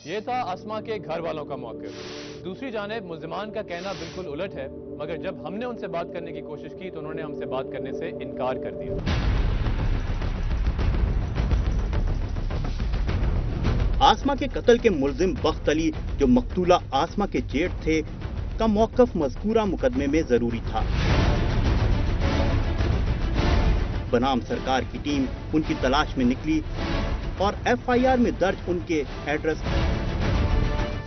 یہ تھا آسما کے گھر والوں کا موقف۔ دوسری جانب ملزمان کا کہنا بالکل الٹ ہے، مگر جب ہم نے ان سے بات کرنے کی کوشش کی تو انہوں نے ہم سے بات کرنے سے انکار کر دیا۔ آسما کے قتل کے ملزم بخت علی، جو مقتولہ آسما کے جیٹ تھے، کا موقف مذکورہ مقدمے میں ضروری تھا۔ بنام سرکار کی ٹیم ان کی تلاش میں نکلی اور ایف آئی آر میں درج ان کے ایڈریس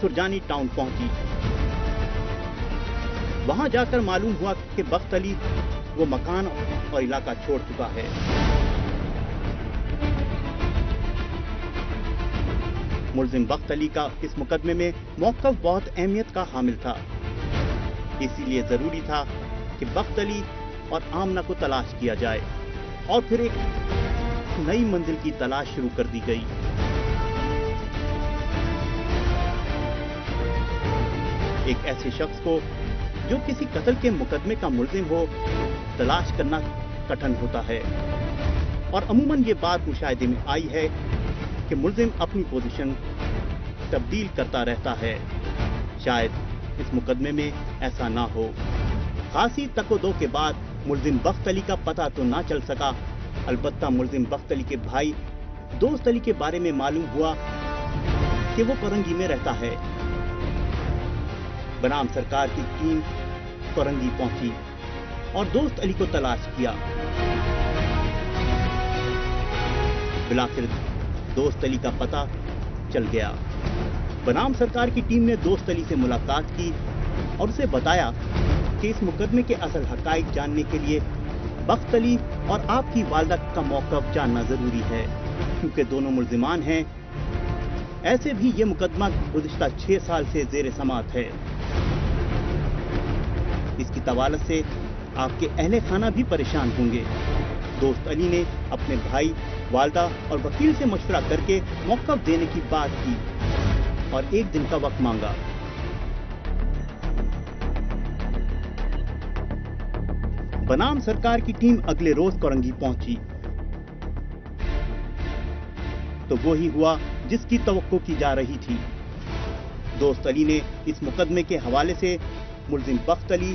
سرجانی ٹاؤن پہنچی۔ وہاں جا کر معلوم ہوا کہ بخت علی وہ مکان اور علاقہ چھوڑ چکا ہے۔ ملزم بخت علی کا اس مقدمے میں موقف بہت اہمیت کا حامل تھا، اسی لیے ضروری تھا کہ بخت علی اور آمنہ کو تلاش کیا جائے اور پھر ایک نئی منزل کی تلاش شروع کر دی گئی۔ ایک ایسے شخص کو جو کسی قتل کے مقدمے کا ملزم ہو تلاش کرنا کٹھن ہوتا ہے، اور عموماً یہ بات مشاہدے میں آئی ہے کہ ملزم اپنی پوزیشن تبدیل کرتا رہتا ہے۔ شاید اس مقدمے میں ایسا نہ ہو۔ خاصی تک و دو کے بعد ملزم بخت علی کا پتہ تو نہ چل سکا، البتہ ملزم بخت علی کے بھائی دوست علی کے بارے میں معلوم ہوا کہ وہ کورنگی میں رہتا ہے۔ بنام سرکار کی ٹیم کورنگی پہنچی اور دوست علی کو تلاش کیا۔ بلاخر دوست علی کا پتہ چل گیا۔ بنام سرکار کی ٹیم نے دوست علی سے ملاقات کی اور اسے بتایا کہ اس مقدمے کے اصل حقائق جاننے کے لیے بخت علی اور آپ کی والدہ کا موقف جاننا ضروری ہے، کیونکہ دونوں ملزمان ہیں۔ ایسے بھی یہ مقدمہ گزشتہ 6 سال سے زیر سماعت ہے۔ اس کی طوالت سے آپ کے اہل خانہ بھی پریشان ہوں گے۔ دوست علی نے اپنے بھائی، والدہ اور وکیل سے مشورہ کر کے موقف دینے کی بات کی اور 1 دن کا وقت مانگا۔ بنام سرکار کی ٹیم اگلے روز کورنگی پہنچی تو وہی ہوا جس کی توقع کی جا رہی تھی۔ دوست علی نے اس مقدمے کے حوالے سے ملزم بخت علی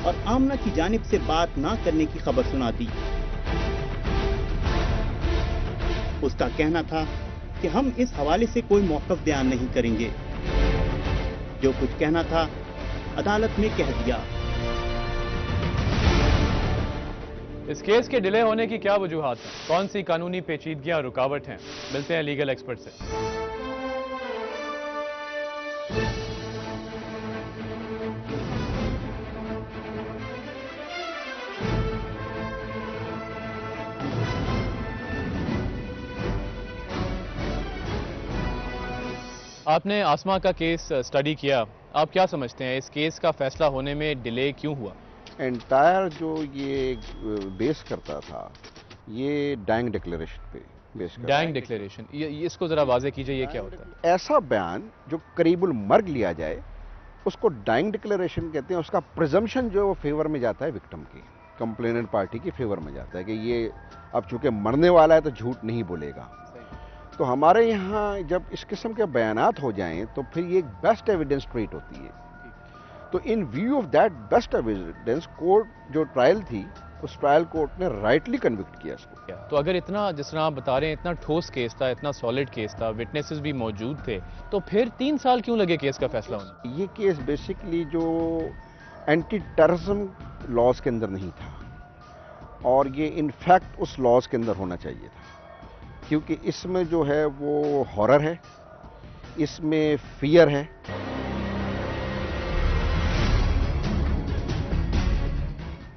اور آمنہ کی جانب سے بات نہ کرنے کی خبر سنا دی۔ اس کا کہنا تھا کہ ہم اس حوالے سے کوئی موقف بیان نہیں کریں گے، جو کچھ کہنا تھا عدالت میں کہہ دیا۔ اس کیس کے ڈیلے ہونے کی کیا وجوہات ہیں؟ کون سی قانونی پیچیدگیاں اور رکاوٹ ہیں؟ ملتے ہیں لیگل ایکسپرٹ سے۔ آپ نے آسما کا کیس اسٹڈی کیا، آپ کیا سمجھتے ہیں اس کیس کا فیصلہ ہونے میں ڈیلے کیوں ہوا؟ انٹائر جو یہ بیس کرتا تھا یہ ڈائنگ ڈکلیریشن پہ بیس کرتا ڈائنگ ڈکلیریشن، اس کو ذرا واضح کیجئے، یہ کیا ہوتا ہے؟ ایسا بیان جو قریب المرگ لیا جائے اس کو ڈائنگ ڈکلیریشن کہتے ہیں۔ اس کا پریزمپشن جو فیور میں جاتا ہے وکٹم کی، کمپلیننٹ پارٹی کی فیور میں جاتا ہے کہ یہ اب چونکہ مرنے والا ہے تو جھوٹ نہیں بولے گا۔ تو ہمارے یہاں جب اس قسم کے بیانات ہو جائیں تو پھر یہ ایک بیسٹ ایویڈنس ٹریٹ ہوتی ہے۔ تو in view of that best evidence court جو ٹرائل تھی اس ٹرائل کورٹ نے رائٹلی کنوکٹ کیا اس کو۔ تو اگر اتنا جس طرح آپ بتا رہے ہیں اتنا ٹھوس کیس تھا، اتنا سالڈ کیس تھا، وٹنسز بھی موجود تھے، تو پھر 3 سال کیوں لگے کیس کا فیصلہ ہونا؟ یہ کیس بیسکلی جو اینٹی ٹیررزم لاز کے اندر نہیں تھا، اور یہ انفیکٹ اس لاز کے اندر ہونا چاہیے تھا، کیونکہ اس میں جو ہے وہ ہارر ہے، اس میں فیئر ہے۔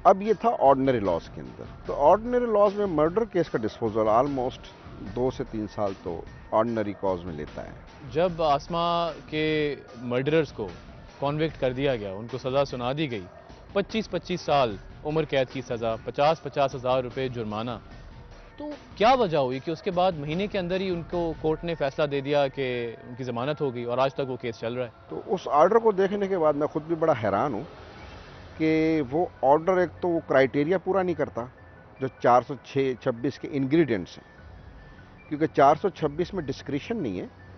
اب یہ تھا آرڈنری لاز کے اندر، تو آرڈنری لاز میں مرڈر کیس کا ڈسپوزل آلموسٹ 2 سے 3 سال تو آرڈنری کاز میں لیتا ہے۔ جب آسما کے مرڈررز کو کانوکٹ کر دیا گیا، ان کو سزا سنا دی گئی، 25 سال عمر قید کی سزا، 50 ہزار روپے جرمانہ، تو کیا وجہ ہوئی کہ اس کے بعد مہینے کے اندر ہی ان کو کورٹ نے فیصلہ دے دیا کہ ان کی ضمانت ہو گئی اور آج تک وہ کیس چل رہا ہے؟ تو اس آرڈر کو دیکھنے کے بعد میں خود بھی بڑا حیران ہوں کہ وہ آرڈر ایک تو وہ کرائیٹیریا پورا نہیں کرتا جو 426 کے انگریڈینٹس ہیں، کیونکہ 426 میں ڈسکریشن نہیں ہے،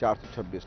426।